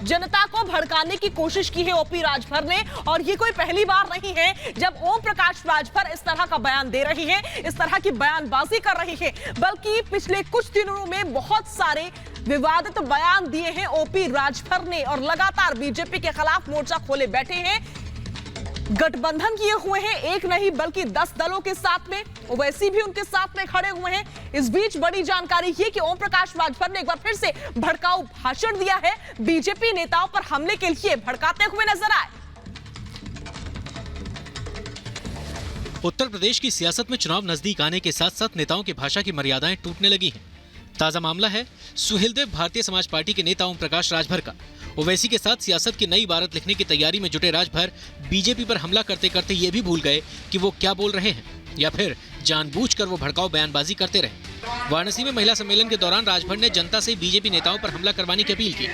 जनता को भड़काने की कोशिश की है ओपी राजभर ने, और ये कोई पहली बार नहीं है जब ओम प्रकाश राजभर इस तरह का बयान दे रही है, इस तरह की बयानबाजी कर रही है। बल्कि पिछले कुछ दिनों में बहुत सारे विवादित बयान दिए हैं ओपी राजभर ने और लगातार बीजेपी के खिलाफ मोर्चा खोले बैठे हैं, गठबंधन किए हुए हैं, एक नहीं बल्कि 10 दलों के साथ में, ओवैसी भी उनके साथ में खड़े हुए हैं। इस बीच बड़ी जानकारी ये कि ओम प्रकाश राजभर ने एक बार फिर से भड़काऊ भाषण दिया है, बीजेपी नेताओं पर हमले के लिए भड़काते हुए नजर आए। उत्तर प्रदेश की सियासत में चुनाव नजदीक आने के साथ साथ नेताओं की भाषा की मर्यादाएं टूटने लगी हैं। ताजा मामला है सुहेलदेव भारतीय समाज पार्टी के नेता ओम प्रकाश राजभर का। ओवैसी के साथ सियासत की नई इबारत लिखने की तैयारी में जुटे राजभर बीजेपी पर हमला करते करते ये भी भूल गए कि वो क्या बोल रहे हैं, या फिर जानबूझकर वो भड़काऊ बयानबाजी करते रहे। वाराणसी में महिला सम्मेलन के दौरान राजभर ने जनता से बीजेपी नेताओं पर हमला करवाने की अपील की।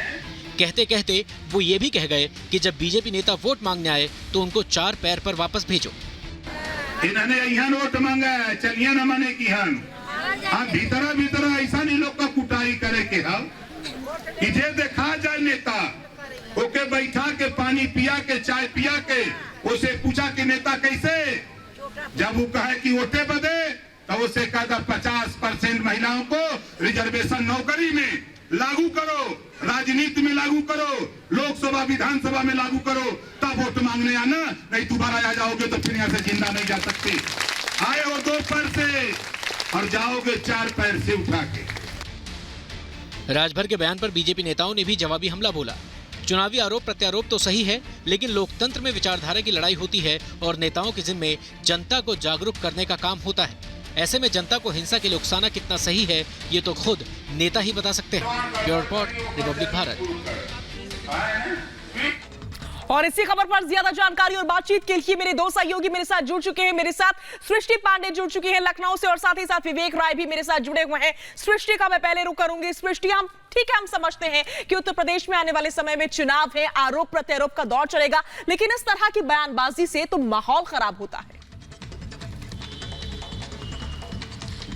कहते कहते वो ये भी कह गए कि जब बीजेपी नेता वोट मांगने आए तो उनको 4 पैर पर वापस भेजो। इन्होंने यहाँ वोट मांगा है, चलिए न माने की हम भीतरा भीतरा ऐसा नहीं लोग का कुटाई करे के हम कि जे देखा जाए नेता ओके बैठा के पानी पिया के चाय पिया के उसे पूछा कि नेता कैसे, जब वो कहे कि वोटे बदे तो उसे कहता 50% महिलाओं को रिजर्वेशन नौकरी में लागू करो, राजनीति में लागू करो, लोकसभा विधानसभा में लागू करो, तब वोट मांगने आना, नहीं दोबारा आ जाओगे तो फिर यहाँ से जिंदा नहीं जा सकते। आए हो 2 पैर से और जाओगे 4 पैर से उठा के। राजभर के बयान पर बीजेपी नेताओं ने भी जवाबी हमला बोला। चुनावी आरोप प्रत्यारोप तो सही है, लेकिन लोकतंत्र में विचारधारा की लड़ाई होती है और नेताओं के जिम्मे जनता को जागरूक करने का काम होता है। ऐसे में जनता को हिंसा के लिए उकसाना कितना सही है, ये तो खुद नेता ही बता सकते हैं। Bureau report, Republic Bharat. और इसी खबर पर ज्यादा जानकारी और बातचीत के लिए मेरे 2 सहयोगी मेरे साथ जुड़ चुके हैं। मेरे साथ सृष्टि पांडे जुड़ चुकी है लखनऊ से और साथ ही साथ विवेक राय भी मेरे साथ जुड़े हुए हैं। सृष्टि का मैं पहले रुख करूंगी। सृष्टि, हम ठीक है, हम समझते हैं कि उत्तर प्रदेश में आने वाले समय में चुनाव है, आरोप प्रत्यारोप का दौर चलेगा, लेकिन इस तरह की बयानबाजी से तो माहौल खराब होता है।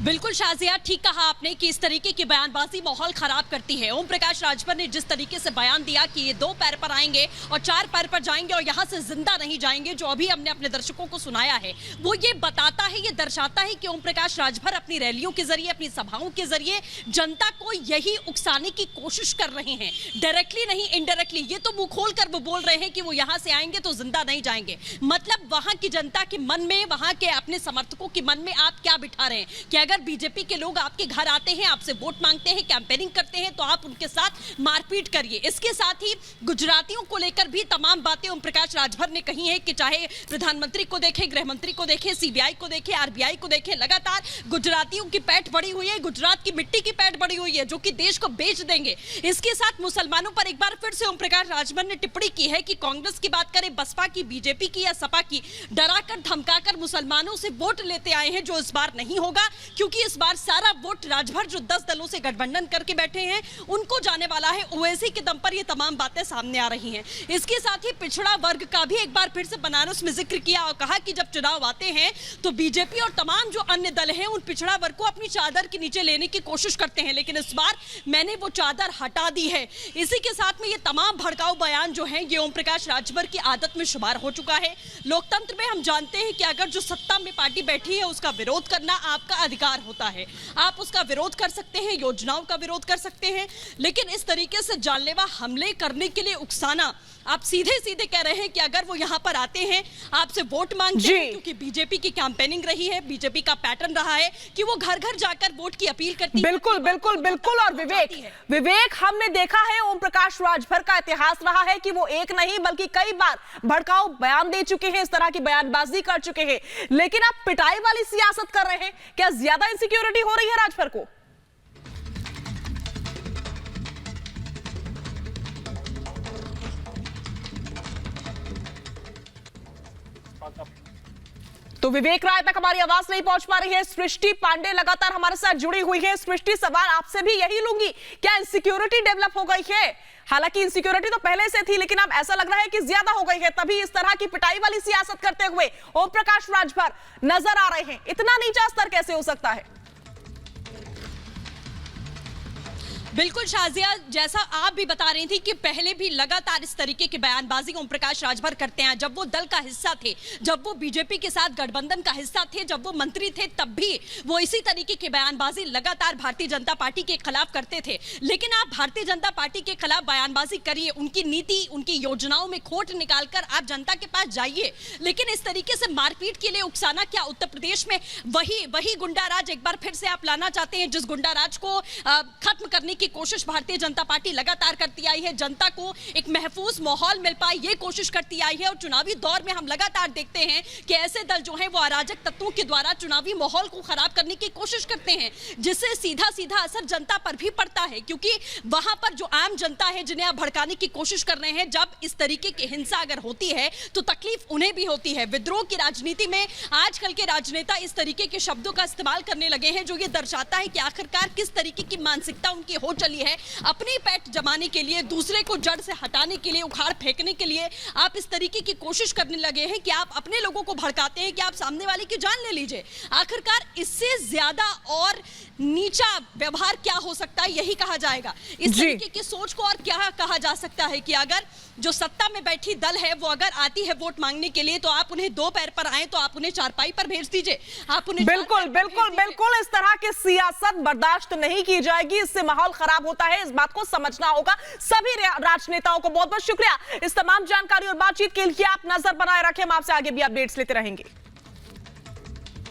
बिल्कुल शाजिया, ठीक कहा आपने कि इस तरीके की बयानबाजी माहौल खराब करती है। ओम प्रकाश राजभर ने जिस तरीके से बयान दिया कि ये 2 पैर पर आएंगे और 4 पैर पर जाएंगे और यहाँ से जिंदा नहीं जाएंगे, जो अभी हमने अपने दर्शकों को सुनाया है, वो ये बताता है, ये दर्शाता है कि ओम प्रकाश राजभर अपनी रैलियों के जरिए, अपनी सभाओं के जरिए जनता को यही उकसाने की कोशिश कर रहे हैं। डायरेक्टली नहीं, इनडायरेक्टली। ये तो मुंह खोल कर वो बोल रहे हैं कि वो यहाँ से आएंगे तो जिंदा नहीं जाएंगे। मतलब वहां की जनता के मन में, वहां के अपने समर्थकों के मन में आप क्या बिठा रहे हैं कि अगर बीजेपी के लोग आपके घर आते हैं, आपसे वोट मांगते हैं, कैंपेनिंग करते हैं, तो आप उनके साथ मारपीट करिए। इसके साथ ही गुजरातियों को लेकर भी तमाम बातें ओम प्रकाश राजभर ने कही हैं कि चाहे प्रधानमंत्री को देखें, गृह मंत्री को देखें, सीबीआई को देखें, आरबीआई को देखें, लगातार गुजरातियों की पैठ बढ़ी हुई है, गुजरात की मिट्टी की पैठ बढ़ी हुई है, जो कि देश को बेच देंगे। इसके साथ मुसलमानों पर एक बार फिर से ओम प्रकाश राजभर ने टिप्पणी की है कि कांग्रेस की बात करें, बसपा की, बीजेपी की या सपा की, डराकर धमकाकर मुसलमानों से वोट लेते आए हैं, जो इस बार नहीं होगा, क्योंकि इस बार सारा वोट राजभर जो 10 दलों से गठबंधन करके बैठे हैं उनको जाने वाला है। ओवैसी के दम पर ये तमाम बातें सामने आ रही हैं। इसके साथ ही पिछड़ा वर्ग का भी एक बार फिर से बनारस में जिक्र किया और कहा कि जब चुनाव आते हैं तो बीजेपी और तमाम जो अन्य दल हैं उन पिछड़ा वर्ग को अपनी चादर के नीचे लेने की कोशिश करते हैं, लेकिन इस बार मैंने वो चादर हटा दी है। इसी के साथ में ये तमाम भड़काऊ बयान जो है ये ओम प्रकाश राजभर की आदत में शुमार हो चुका है। लोकतंत्र में हम जानते हैं कि अगर जो सत्ता में पार्टी बैठी है उसका विरोध करना आपका अधिकार होता है, आप उसका विरोध कर सकते हैं, योजनाओं का विरोध कर सकते हैं, लेकिन इस तरीके से जानलेवा हमले करने के लिए उकसाना, आप सीधे सीधे कह रहे हैं कि अगर वो यहाँ पर आते हैं, आपसे वोट मांगते हैं, क्योंकि बीजेपी की कैंपेनिंग रही है, बीजेपी का पैटर्न रहा है कि वो घर घर जाकर वोट की अपील करती है। बिल्कुल बिल्कुल बिल्कुल। और विवेक हमने देखा है ओम प्रकाश राजभर का इतिहास रहा है कि वो एक नहीं बल्कि कई बार भड़काऊ बयान दे चुके हैं, इस तरह की बयानबाजी कर चुके हैं, लेकिन आप पिटाई वाली सियासत कर रहे हैं। क्या ज्यादा इनसिक्योरिटी हो रही है राजभर को? तो विवेक राय तक हमारी आवाज नहीं पहुंच पा रही है। सृष्टि पांडे लगातार हमारे साथ जुड़ी हुई है। सृष्टि, सवाल आपसे भी यही लूंगी, क्या इनसिक्योरिटी डेवलप हो गई है? हालांकि इनसिक्योरिटी तो पहले से थी, लेकिन अब ऐसा लग रहा है कि ज्यादा हो गई है, तभी इस तरह की पिटाई वाली सियासत करते हुए ओम प्रकाश राजभर नजर आ रहे हैं। इतना नीचा स्तर कैसे हो सकता है? बिल्कुल शाजिया, जैसा आप भी बता रही थी कि पहले भी लगातार इस तरीके की बयानबाजी ओम प्रकाश राजभर करते हैं। जब वो दल का हिस्सा थे, जब वो बीजेपी के साथ गठबंधन का हिस्सा थे, जब वो मंत्री थे, तब भी वो इसी तरीके की बयानबाजी लगातार भारतीय जनता पार्टी के खिलाफ करते थे। लेकिन आप भारतीय जनता पार्टी के खिलाफ बयानबाजी करिए, उनकी नीति, उनकी योजनाओं में खोट निकालकर आप जनता के पास जाइए, लेकिन इस तरीके से मारपीट के लिए उकसाना क्या उत्तर प्रदेश में वही गुंडा राज एक बार फिर से आप लाना चाहते हैं, जिस गुंडा राज को खत्म करने की कोशिश भारतीय जनता पार्टी लगातार करती आई है। जनता को एक महफूज माहौल मिल पाए ये कोशिश करती आई है, और चुनावी दौर में हम लगातार देखते हैं कि ऐसे दल जो हैं वो अराजक तत्वों के द्वारा चुनावी माहौल को खराब करने की कोशिश करते हैं, जिससे सीधा सीधा असर जनता पर भी पड़ता है, क्योंकि वहां पर जो आम जनता है जिन्हें आप भड़काने की कोशिश कर रहे हैं, जब इस तरीके की हिंसा अगर होती है तो तकलीफ उन्हें भी होती है। विद्रोह की राजनीति में आजकल के राजनेता इस तरीके के शब्दों का इस्तेमाल करने लगे हैं, जो ये दर्शाता है कि आखिरकार किस तरीके की मानसिकता उनकी हो चली है। अपनी पैठ जमाने के लिए, दूसरे को जड़ से हटाने के लिए, उखाड़ फेंकने के लिए आप इस तरीके की कोशिश करने लगे हैं कि आप अपने लोगों को भड़काते हैं कि आप सामने वाले की जान ले लीजिए। आखिरकार इससे ज्यादा और नीचा व्यवहार क्या हो सकता है, यही कहा जाएगा। इस तरीके की सोच को और क्या कहा जा सकता है कि अगर जो सत्ता में बैठी दल है वो अगर आती है वोट मांगने के लिए, तो आप उन्हें दो पैर पर आए तो आप उन्हें चारपाई पर भेज दीजिए, आप उन्हें बिल्कुल बिल्कुल बिल्कुल इस तरह की सियासत बर्दाश्त नहीं की जाएगी। इससे माहौल खराब होता है, इस बात को समझना होगा सभी राजनेताओं को। बहुत बहुत शुक्रिया इस तमाम जानकारी और बातचीत के लिए। आप नजर बनाए रखें, हम आपसे आगे भी अपडेट्स लेते रहेंगे।